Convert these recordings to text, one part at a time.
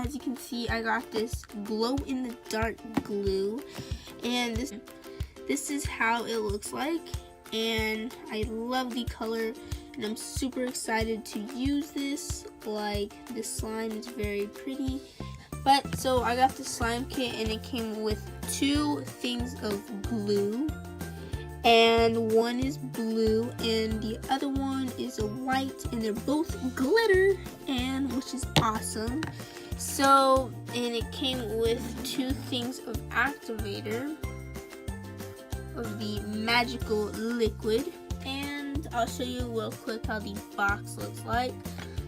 as you can see, I got this glow in the dark glue, and this is how it looks like, and I love the color, and I'm super excited to use this. Like, this slime is very pretty. But so I got the slime kit, and it came with 2 things of glue, and one is blue and the other one is a white, and they're both glitter, and which is awesome. So, and it came with 2 things of activator of the magical liquid, and I'll show you real quick how the box looks like.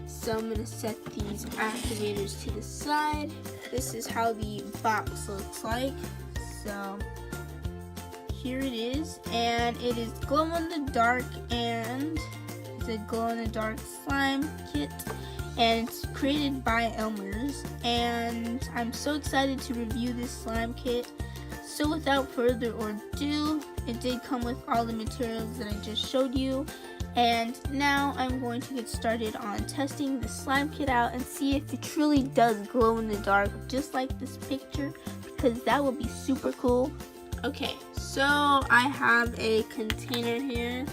So I'm gonna set these activators to the side. This is how the box looks like. So here it is, and it is glow in the dark, and it's a glow in the dark slime kit, and it's created by ELMERS, and I'm so excited to review this slime kit. So without further ado, it did come with all the materials that I just showed you, and now I'm going to get started on testing the slime kit out and see if it truly does glow in the dark just like this picture, because that would be super cool. Okay, so I have a container here,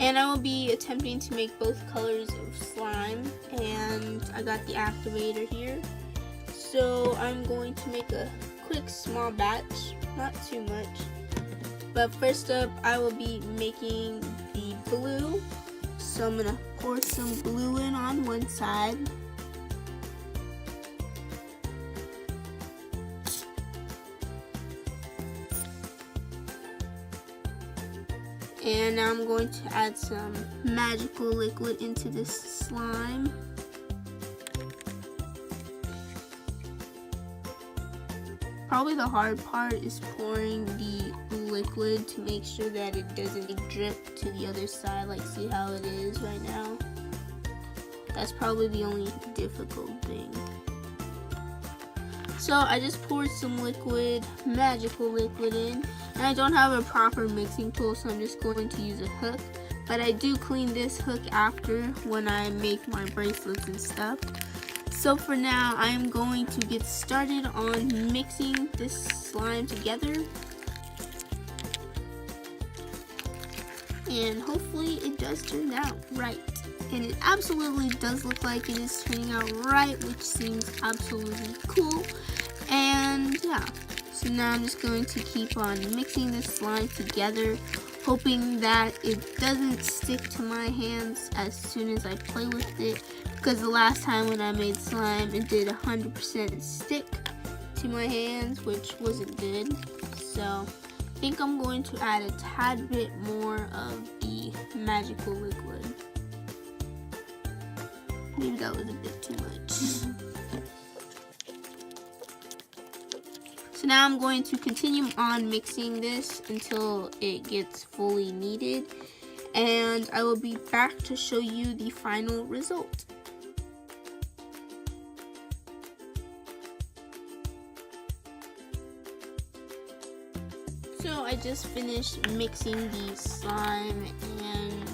and I will be attempting to make both colors of slime, and I got the activator here. So I'm going to make a quick small batch, not too much. But first up, I will be making the blue. So I'm gonna pour some blue in on one side. And now I'm going to add some magical liquid into this slime. Probably the hard part is pouring the liquid to make sure that it doesn't drip to the other side. Like, see how it is right now? That's probably the only difficult thing. So I just poured some liquid, magical liquid in, and I don't have a proper mixing tool, so I'm just going to use a hook. But I do clean this hook after when I make my bracelets and stuff. So for now, I'm going to get started on mixing this slime together. And hopefully it does turn out right. And it absolutely does look like it is turning out right, which seems absolutely cool. And yeah, so now I'm just going to keep on mixing this slime together, hoping that it doesn't stick to my hands as soon as I play with it, because the last time when I made slime, it did 100% stick to my hands, which wasn't good. So I think I'm going to add a tad bit more of the magical liquid. Maybe that was a bit too much. So now I'm going to continue on mixing this until it gets fully kneaded, and I will be back to show you the final result. So I just finished mixing the slime, and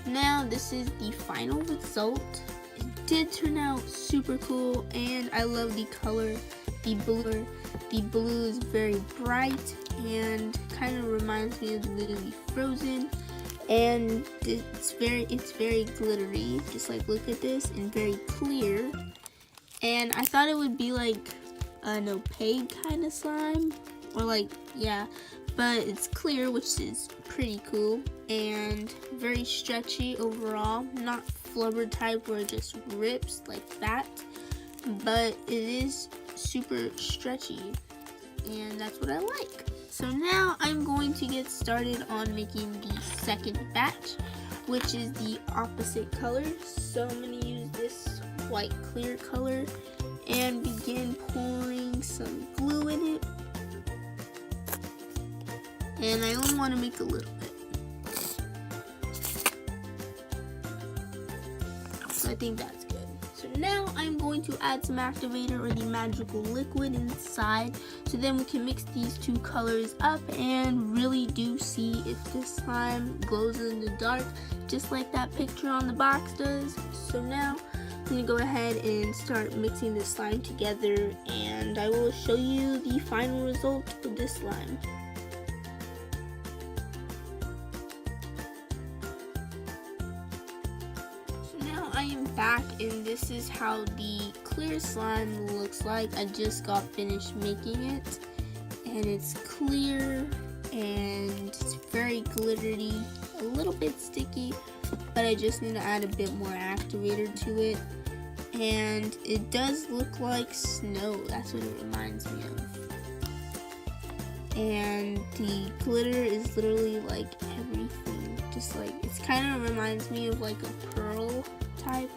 now this is the final result. It did turn out super cool, and I love the color. The blue is very bright and kind of reminds me of the movie Frozen, and it's very glittery. Just like, look at this, and very clear. And I thought it would be like an opaque kind of slime, or like, yeah, but it's clear, which is pretty cool, and very stretchy overall. Not flubber type where it just rips like that, but it is super stretchy, and that's what I like. So now I'm going to get started on making the second batch, which is the opposite color. So I'm going to use this white clear color and begin pouring some glue in it, and I only want to make a little bit, so I think that's good. So now I'm going to add some activator or the magical liquid inside, so then we can mix these two colors up and really do see if this slime glows in the dark just like that picture on the box does. So now I'm gonna go ahead and start mixing the slime together, and I will show you the final result of this slime. So now I am back, and this is how the clear slime looks like. I just got finished making it, and it's clear and it's very glittery, a little bit sticky, but I just need to add a bit more activator to it. And it does look like snow, that's what it reminds me of. And the glitter is literally like everything, just like, it's kind of reminds me of like a pearl type.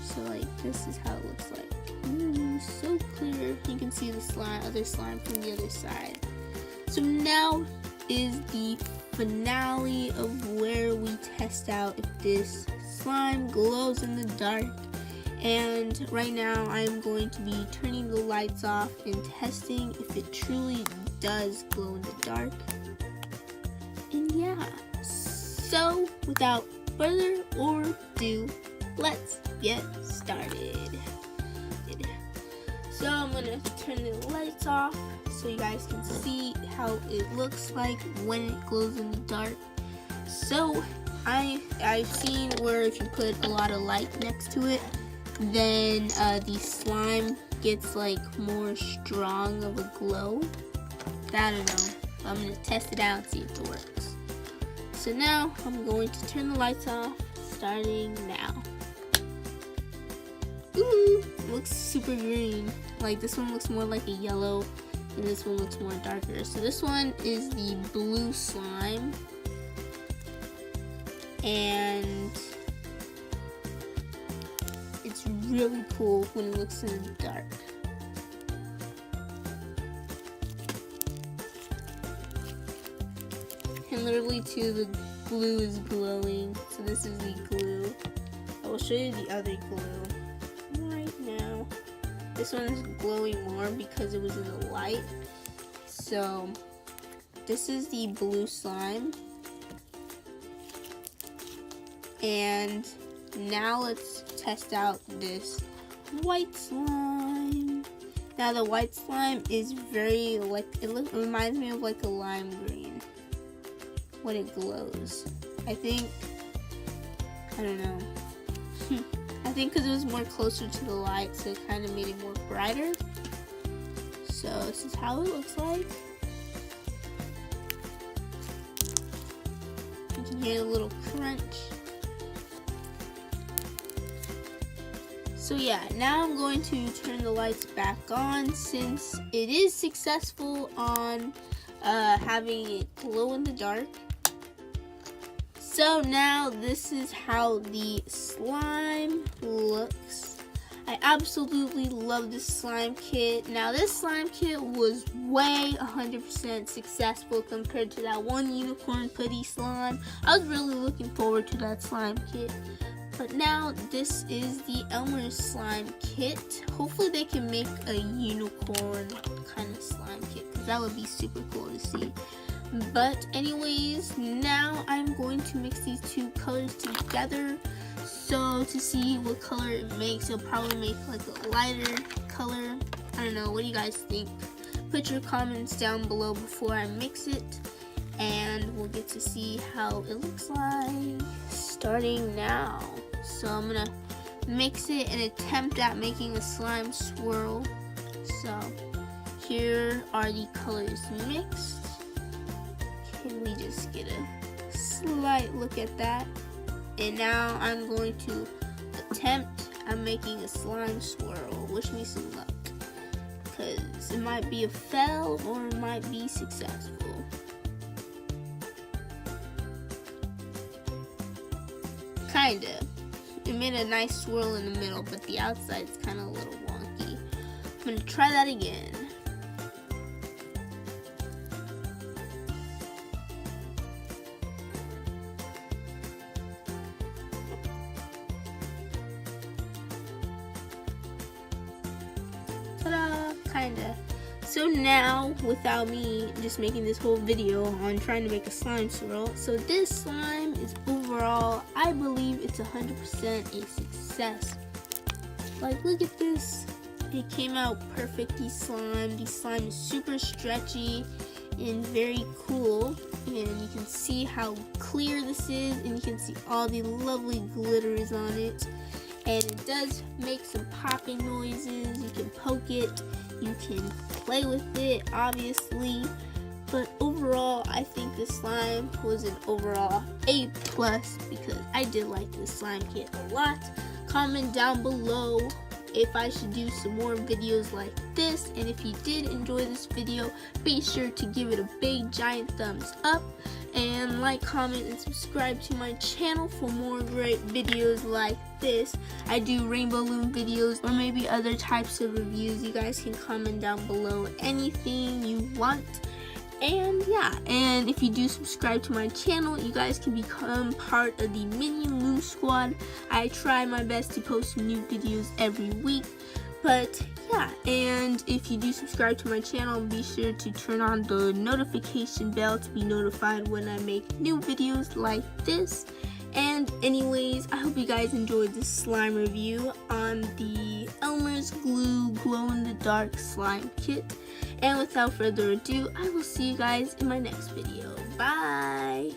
So like, this is how it looks like. Ooh, so clear. You can see the slime, other slime from the other side. So now is the finale of where we test out if this slime glows in the dark. And right now I'm going to be turning the lights off and testing if it truly does glow in the dark. And yeah, so without further ado, let's get started. So I'm gonna turn the lights off so you guys can see how it looks like when it glows in the dark. So I've seen where if you put a lot of light next to it, then the slime gets like more strong of a glow. I don't know. I'm gonna test it out and see if it works. So now I'm going to turn the lights off, starting now. Ooh, it looks super green. Like this one looks more like a yellow, and this one looks more darker. So this one is the blue slime, and it's really cool when it looks in the dark. And literally too, the blue is glowing. So this is the glue. I will show you the other glue right now. This one is glowing more because it was in the light. So this is the blue slime. And now let's test out this white slime. Now the white slime is very like, it reminds me of like a lime green when it glows. I don't know. I think because it was more closer to the light, so it kind of made it more brighter. So this is how it looks like. You can hear a little crunch. So yeah, now I'm going to turn the lights back on since it is successful on having it glow in the dark. So now this is how the slime looks. I absolutely love this slime kit. Now this slime kit was way 100% successful compared to that one unicorn putty slime. I was really looking forward to that slime kit. But now this is the ELMERS slime kit. Hopefully they can make a unicorn kind of slime kit, because that would be super cool to see. But anyways, now I'm going to mix these two colors together. So to see what color it makes, it'll probably make like a lighter color. I don't know, what do you guys think? Put your comments down below before I mix it, and we'll get to see how it looks like starting now. So I'm gonna mix it and attempt at making a slime swirl. So here are the colors mixed. Can we just get a slight look at that? And now I'm going to attempt at making a slime swirl. Wish me some luck, because it might be a fail or it might be successful. Kinda. It made a nice swirl in the middle, but the outside's kind of a little wonky. I'm gonna try that again. Ta-da! Kinda. So now, without me just making this whole video on trying to make a slime swirl, so this slime is overall, I believe it's 100% a success. Like, look at this. It came out perfect, the slime. The slime is super stretchy and very cool. And you can see how clear this is, and you can see all the lovely glitters on it. And it does make some popping noises. You can poke it, you can play with it, obviously. But overall, I think this slime was an overall A+, because I did like this slime kit a lot. Comment down below if I should do some more videos like this, and if you did enjoy this video, be sure to give it a big giant thumbs up, and like, comment, and subscribe to my channel for more great videos like this. I do rainbow loom videos or maybe other types of reviews. You guys can comment down below anything you want. And yeah, and if you do subscribe to my channel, you guys can become part of the Minion Loomer squad. I try my best to post new videos every week. But yeah, and if you do subscribe to my channel, be sure to turn on the notification bell to be notified when I make new videos like this. And anyways, I hope you guys enjoyed this slime review on the ELMERS Glue Glow in the Dark Slime Kit. And without further ado, I will see you guys in my next video. Bye!